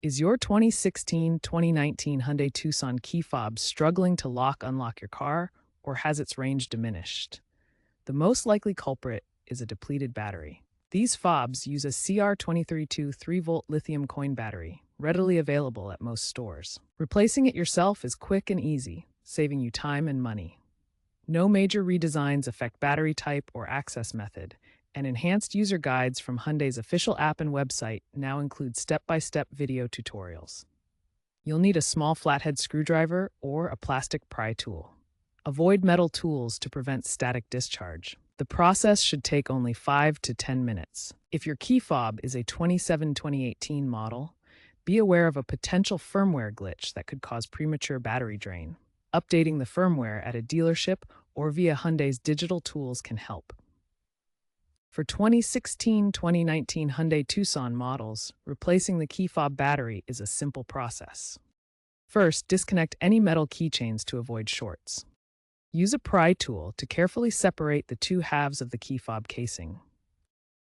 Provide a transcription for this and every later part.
Is your 2016-2019 Hyundai Tucson key fob struggling to lock-unlock your car, or has its range diminished? The most likely culprit is a depleted battery. These fobs use a CR232 3-volt lithium coin battery, readily available at most stores. Replacing it yourself is quick and easy, saving you time and money. No major redesigns affect battery type or access method, and enhanced user guides from Hyundai's official app and website now include step-by-step video tutorials. You'll need a small flathead screwdriver or a plastic pry tool. Avoid metal tools to prevent static discharge. The process should take only 5 to 10 minutes. If your key fob is a 2018 model, be aware of a potential firmware glitch that could cause premature battery drain. Updating the firmware at a dealership or via Hyundai's digital tools can help. For 2016-2019 Hyundai Tucson models, replacing the key fob battery is a simple process. First, disconnect any metal keychains to avoid shorts. Use a pry tool to carefully separate the two halves of the key fob casing.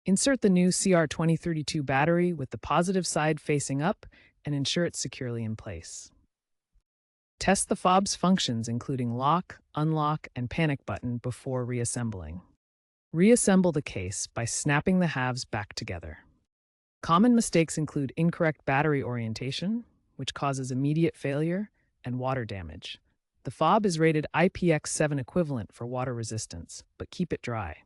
Insert the new CR2032 battery with the positive side facing up and ensure it's securely in place. Test the fob's functions including lock, unlock, and panic button before reassembling. Reassemble the case by snapping the halves back together. Common mistakes include incorrect battery orientation, which causes immediate failure, and water damage. The fob is rated IPX7 equivalent for water resistance, but keep it dry.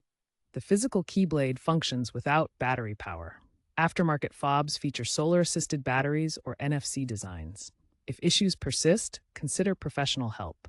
The physical key blade functions without battery power. Aftermarket fobs feature solar-assisted batteries or NFC designs. If issues persist, consider professional help.